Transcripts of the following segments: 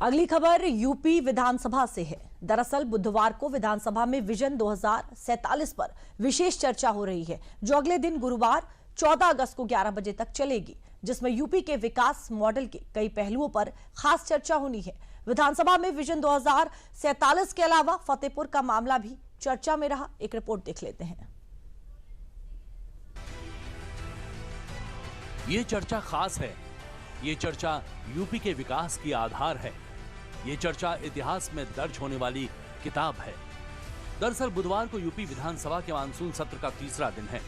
अगली खबर यूपी विधानसभा से है। दरअसल बुधवार को विधानसभा में विजन 2047 पर विशेष चर्चा हो रही है, जो अगले दिन गुरुवार 14 अगस्त को 11 बजे तक चलेगी, जिसमें यूपी के विकास मॉडल के कई पहलुओं पर खास चर्चा होनी है। विधानसभा में विजन 2047 के अलावा फतेहपुर का मामला भी चर्चा में रहा। एक रिपोर्ट देख लेते हैं। ये चर्चा खास है। ये चर्चा यूपी के विकास की आधार है। ये चर्चा इतिहास में दर्ज होने वाली किताब है। दरअसल बुधवार को यूपी विधानसभा के मानसून सत्र का तीसरा दिन है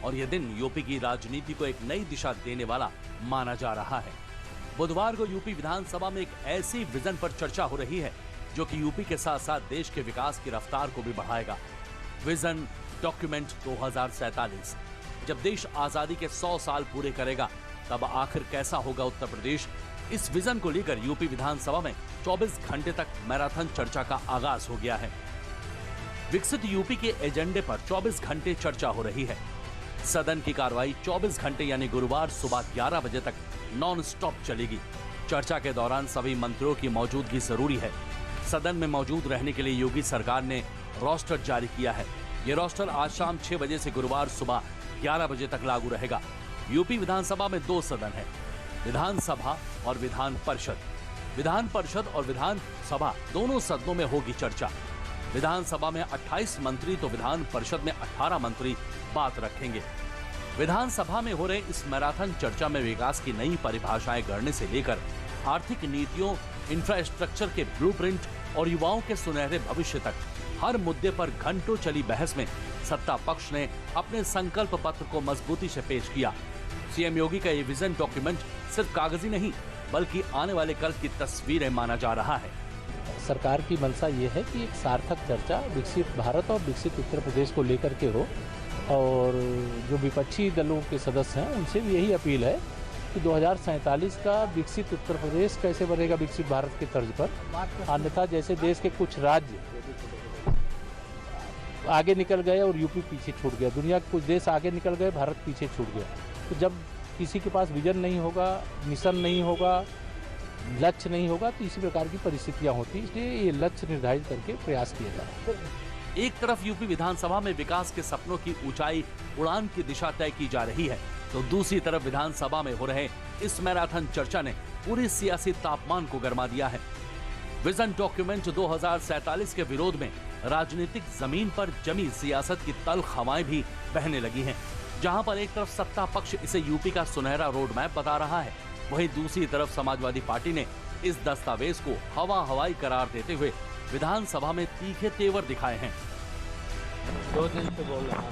और यह दिन यूपी की राजनीति को एक नई दिशा देने वाला माना जा रहा है। बुधवार को यूपी विधानसभा में एक ऐसी विजन पर चर्चा हो रही है जो कि यूपी के साथ साथ देश के विकास की रफ्तार को भी बढ़ाएगा। Vision document 2047। जब देश आजादी के 100 साल पूरे करेगा तब आखिर कैसा होगा उत्तर प्रदेश। इस विजन को लेकर यूपी विधानसभा में 24 घंटे तक मैराथन चर्चा का आगाज हो गया है। विकसित यूपी के एजेंडे पर 24 घंटे चर्चा हो रही है। सदन की कार्रवाई 24 घंटे यानी गुरुवार सुबह 11 बजे तक नॉन स्टॉप चलेगी। चर्चा के दौरान सभी मंत्रियों की मौजूदगी जरूरी है। सदन में मौजूद रहने के लिए योगी सरकार ने रोस्टर जारी किया है। ये रोस्टर आज शाम 6 बजे से गुरुवार सुबह 11 बजे तक लागू रहेगा। यूपी विधानसभा में 2 सदन है, विधानसभा और विधान परिषद। विधान परिषद और विधानसभा दोनों सदनों में होगी चर्चा। विधानसभा में 28 मंत्री तो विधान परिषद में 18 मंत्री बात रखेंगे। विधानसभा में हो रहे इस मैराथन चर्चा में विकास की नई परिभाषाएं गढ़ने से लेकर आर्थिक नीतियों, इंफ्रास्ट्रक्चर के ब्लूप्रिंट और युवाओं के सुनहरे भविष्य तक हर मुद्दे पर घंटों चली बहस में सत्ता पक्ष ने अपने संकल्प पत्र को मजबूती से पेश किया। सीएम योगी का ये विजन डॉक्यूमेंट सिर्फ कागजी नहीं बल्कि आने वाले कल की तस्वीरें माना जा रहा है। सरकार की मंशा ये है कि एक सार्थक चर्चा विकसित भारत और विकसित उत्तर प्रदेश को लेकर के हो, और जो विपक्षी दलों के सदस्य हैं उनसे भी यही अपील है कि 2047 का विकसित उत्तर प्रदेश कैसे बनेगा विकसित भारत के तर्ज पर। अन्यथा जैसे देश के कुछ राज्य आगे निकल गए और यूपी पीछे छूट गया, दुनिया के कुछ देश आगे निकल गए, भारत पीछे छूट गया। तो जब किसी के पास विजन नहीं होगा, मिशन नहीं होगा, लक्ष्य नहीं होगा, तो इसी प्रकार की परिस्थितियां होती। इसलिए ये लक्ष्य निर्धारित करके प्रयास किया जा रहा है। एक तरफ यूपी विधानसभा में विकास के सपनों की ऊंचाई उड़ान की दिशा तय की जा रही है, तो दूसरी तरफ विधानसभा में हो रहे इस मैराथन चर्चा ने पूरी सियासी तापमान को गर्मा दिया है। विजन डॉक्यूमेंट 2047 के विरोध में राजनीतिक जमीन पर जमी सियासत की तल्ख हवाएं भी बहने लगी हैं। जहां पर एक तरफ सत्ता पक्ष इसे यूपी का सुनहरा रोड मैप बता रहा है, वहीं दूसरी तरफ समाजवादी पार्टी ने इस दस्तावेज को हवा हवाई करार देते हुए विधानसभा में तीखे तेवर दिखाए हैं। 2 दिन से बोल रहा हूं,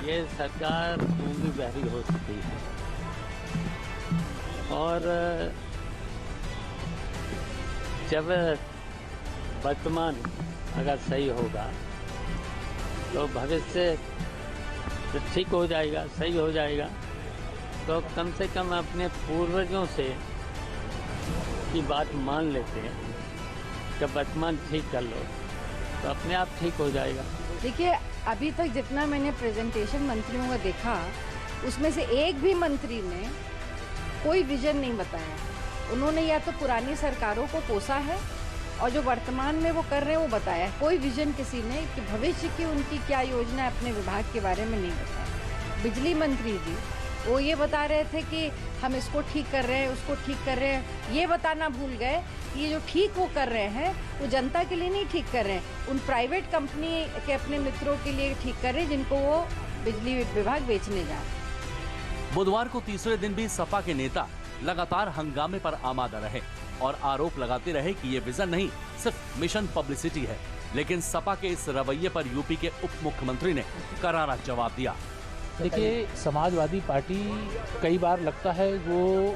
ये सरकार गूंगी बहरी हो चुकी है और जब वर्तमान अगर सही होगा तो भविष्य तो ठीक हो जाएगा, सही हो जाएगा। तो कम से कम अपने पूर्वजों से की बात मान लेते हैं कि वर्तमान ठीक कर लो तो अपने आप ठीक हो जाएगा। देखिए, अभी तक जितना मैंने प्रेजेंटेशन मंत्रियों का देखा, उसमें से एक भी मंत्री ने कोई विजन नहीं बताया। उन्होंने या तो पुरानी सरकारों को कोसा है और जो वर्तमान में वो कर रहे हैं वो बताया है। कोई विजन किसी ने कि भविष्य की उनकी क्या योजना है अपने विभाग के बारे में नहीं बताया। बिजली मंत्री जी वो ये बता रहे थे कि हम इसको ठीक कर रहे हैं, उसको ठीक कर रहे हैं। ये बताना भूल गए कि ये जो ठीक वो कर रहे हैं वो जनता के लिए नहीं ठीक कर रहे हैं, उन प्राइवेट कंपनी के अपने मित्रों के लिए ठीक कर रहे हैं जिनको वो बिजली विभाग बेचने जा रहे हैं। बुधवार को तीसरे दिन भी सपा के नेता लगातार हंगामे पर आमादा रहे और आरोप लगाते रहे कि ये विजन नहीं सिर्फ मिशन पब्लिसिटी है। लेकिन सपा के इस रवैये पर यूपी के उप मुख्यमंत्री ने करारा जवाब दिया। देखिए, समाजवादी पार्टी कई बार लगता है वो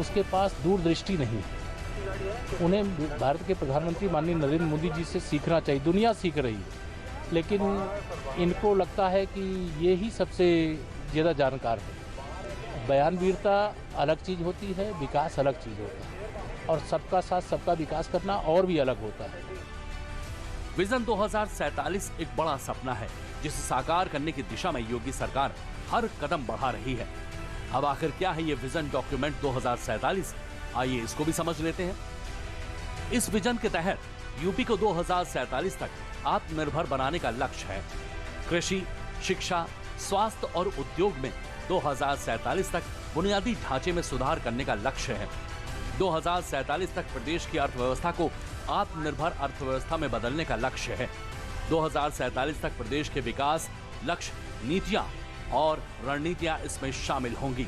उसके पास दूरदृष्टि नहीं है। उन्हें भारत के प्रधानमंत्री माननीय नरेंद्र मोदी जी से सीखना चाहिए। दुनिया सीख रही है, लेकिन इनको लगता है कि ये ही सबसे ज़्यादा जानकार है। बयानवीरता अलग चीज़ होती है, विकास अलग चीज़ होता है, और सबका साथ सबका विकास करना और भी अलग होता है। विजन 2047 एक बड़ा सपना है जिसे साकार करने की दिशा में योगी सरकार हर कदम बढ़ा रही है। अब आखिर क्या है ये विजन डॉक्यूमेंट 2047? आइए इसको भी समझ लेते हैं। इस विजन के तहत यूपी को 2047 तक आत्मनिर्भर बनाने का लक्ष्य है। कृषि, शिक्षा, स्वास्थ्य और उद्योग में 2047 तक बुनियादी ढांचे में सुधार करने का लक्ष्य है। 2047 तक प्रदेश की अर्थव्यवस्था को आत्मनिर्भर अर्थव्यवस्था में बदलने का लक्ष्य है। 2047 तक प्रदेश के विकास लक्ष्य, नीतियां और रणनीतियां इसमें शामिल होंगी।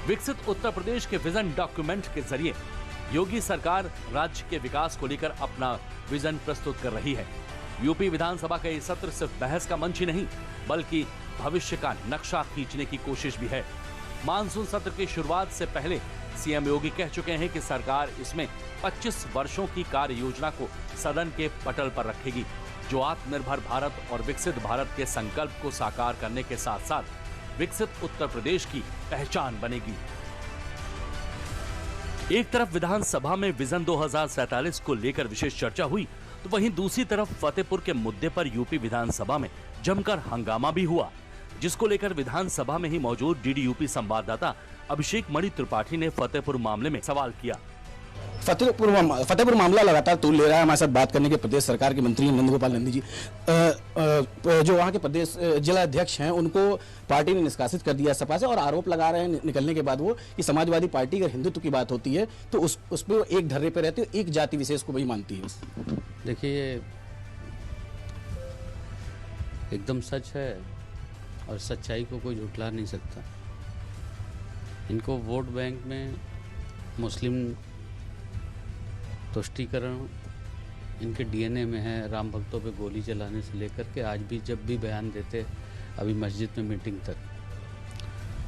विकसित उत्तर प्रदेश के विजन डॉक्यूमेंट के जरिए योगी सरकार राज्य के विकास को लेकर अपना विजन प्रस्तुत कर रही है। यूपी विधानसभा का ये सत्र सिर्फ बहस का मंच ही नहीं, बल्कि भविष्य का नक्शा खींचने की कोशिश भी है। मानसून सत्र की शुरुआत से पहले सीएम योगी कह चुके हैं कि सरकार इसमें 25 वर्षों की कार्य योजना को सदन के पटल पर रखेगी, जो आत्मनिर्भर भारत और विकसित भारत के संकल्प को साकार करने के साथ साथ विकसित उत्तर प्रदेश की पहचान बनेगी। एक तरफ विधानसभा में विजन 2047 को लेकर विशेष चर्चा हुई, तो वहीं दूसरी तरफ फतेहपुर के मुद्दे पर यूपी विधानसभा में जमकर हंगामा भी हुआ, जिसको लेकर विधानसभा में ही मौजूद डीडी संवाददाता अभिषेक मणि त्रिपाठी ने फतेहपुर मामले में सवाल किया। फतेहपुर मामला लगातार तूल ले रहा है। हमारे साथ बात करने के प्रदेश सरकार के मंत्री नंदगोपाल नंदी जी, जो वहाँ के प्रदेश जिला अध्यक्ष हैं, उनको पार्टी ने निष्कासित कर दिया सपा से और आरोप लगा रहे हैं निकलने के बाद वो कि समाजवादी पार्टी अगर हिंदुत्व की बात होती है तो उस पर वो एक धर्रे पे रहती है, एक जाति विशेष को वही मानती है। देखिए, एकदम सच है और सच्चाई को कोई झुठला नहीं सकता। इनको वोट बैंक में मुस्लिम तुष्टीकरण इनके डीएनए में है। राम भक्तों पे गोली चलाने से लेकर के आज भी जब भी बयान देते, अभी मस्जिद में मीटिंग तक,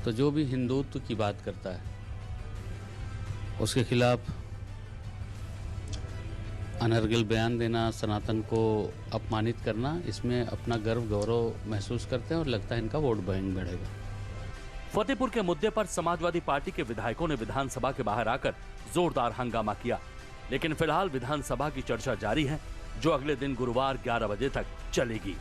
तो जो भी हिंदुत्व की बात करता है उसके खिलाफ अनर्गल बयान देना, सनातन को अपमानित करना, इसमें अपना गर्व गौरव महसूस करते हैं और लगता है इनका वोट बैंक बढ़ेगा। फतेहपुर के मुद्दे पर समाजवादी पार्टी के विधायकों ने विधानसभा के बाहर आकर जोरदार हंगामा किया, लेकिन फिलहाल विधानसभा की चर्चा जारी है, जो अगले दिन गुरुवार 11 बजे तक चलेगी।